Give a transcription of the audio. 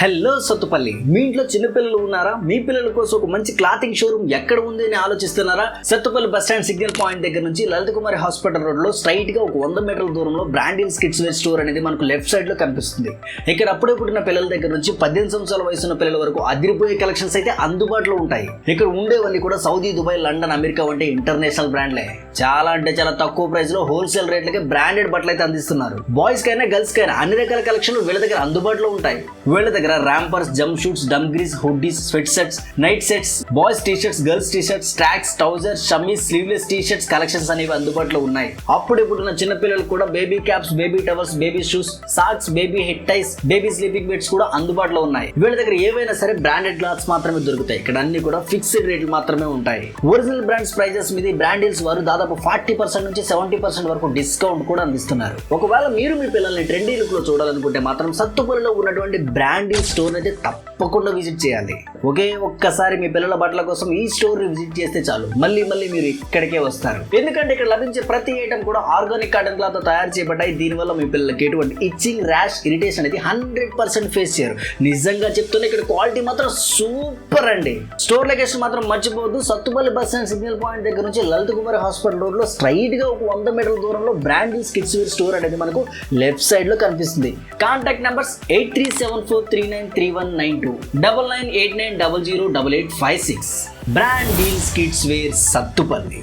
Hello Sathupalli, మీ ఇంట్లో చిన్న పిల్లలు ఉన్నారా? మీ పిల్లల కోసం ఒక మంచి క్లాతింగ్ షోరూమ్ ఎక్కడ ఉంది అని ఆలోచిస్తున్నారా? Sathupalli bus stand signal point దగ్గర నుంచి లలిత కుమారి హాస్పిటల్ రోడ్ లో స్ట్రైట్ గా ఒక 100 మీటర్ల దూరంలో బ్రాండిల్స్ కిడ్స్ వేర్ స్టోర్ అనేది మనకు లెఫ్ట్ సైడ్ లో కనిపిస్తుంది. ఇక్కడ అప్పుడే పుట్టిన పిల్లల దగ్గర నుంచి 18 సంవత్సరాల వయసున్న పిల్లల వరకు అదిరిపోయే కలెక్షన్స్ అయితే అందుబాటులో ఉంటాయి. ఇక్కడ ఉండేవన్నీ కూడా సౌదీ, దుబాయ్, లండన్, అమెరికా వంటి ఇంటర్నేషనల్ బ్రాండ్లే. చాలా అంటే చాలా తక్కువ ప్రైస్ లో హోల్సేల్ రేట్లకి బ్రాండెడ్ బట్టలు అయితే అందిస్తున్నారు. బాయ్స్ కైనా గర్ల్స్ కైనా అన్ని రకాల కలెక్షన్లు వీళ్ళ దగ్గర అందుబాటులో ఉంటాయి. వీళ్ళ దగ్గర rompers, jumpsuits, dungarees, hoodies, sweat sets, night sets, boys T shirts, girls T shirts, tracks, trousers, షమ్మీస్, స్లీవ్లెస్ టీ షర్ట్స్ కలెక్షన్స్ అనేవి అందుబాటులో ఉన్నాయి. అప్పుడే పుట్టిన చిన్న పిల్లలకు కూడా baby caps, baby towels, baby shoes, socks, baby head ties, baby sleeping beds కూడా అందుబాటులో ఉన్నాయి. వీళ్ళ దగ్గర ఏవైనా సరే బ్రాండెడ్ క్లాత్స్ మాత్రమే దొరుకుతాయి. ఇక్కడ అన్ని కూడా ఫిక్స్డ్ రేట్లు మాత్రమే ఉంటాయి. ఒరిజినల్ బ్రాండ్స్ ప్రైజెస్ మీద బ్రాండిల్స్ వారు దాదాపు 40% నుంచి 70% వరకు డిస్కౌంట్ కూడా అందిస్తున్నారు. ఒకవేళ మీరు మీ పిల్లల్ని ట్రెండీ లుక్ లో చూడాలనుకుంటే మాత్రం సత్తుపల్లిలో ఉన్నటువంటి బ్రాండ్ స్టోర్ అయితే తప్పకుండా విజిట్ చేయాలి. ఒక్కసారి మీ పిల్లల బట్టల కోసం ఈ స్టోర్ ని విజిట్ చేస్తే చాలు, మళ్ళీ మీరు ఇక్కడికే వస్తారు. ఎందుకంటే ఇక్కడ లభించే ప్రతి ఐటమ్ కూడా ఆర్గానిక్ కాటన్ క్లాత్ తో తయారు చేయబడ్డాయి. దీనివల్ల మీ పిల్లలకి ఎటువంటి ఇచ్చింగ్, ర్యాష్, ఇరిటేషన్ అనేది 100% ఫేస్ చేయరు. నిజంగా చెప్తున్నా, ఇక్కడ క్వాలిటీ మాత్రం సూపర్ అండి. స్టోర్ లొకేషన్ మాత్రం మర్చిపోవద్దు. Sathupalli bus stand signal point దగ్గర నుంచి లలిత కుమారి హాస్పిటల్ రోడ్ లో స్ట్రైట్ గా ఒక 100 మీటర్ల దూరంలో బ్రాండిల్స్ కిడ్స్ వేర్ స్టోర్ అనేది మనకు లెఫ్ట్ సైడ్ లో కనిపిస్తుంది. Contact numbers 8374393192, 9989008856. బ్రాండిల్స్ కిడ్స్ వేర్ సత్తుపల్లి.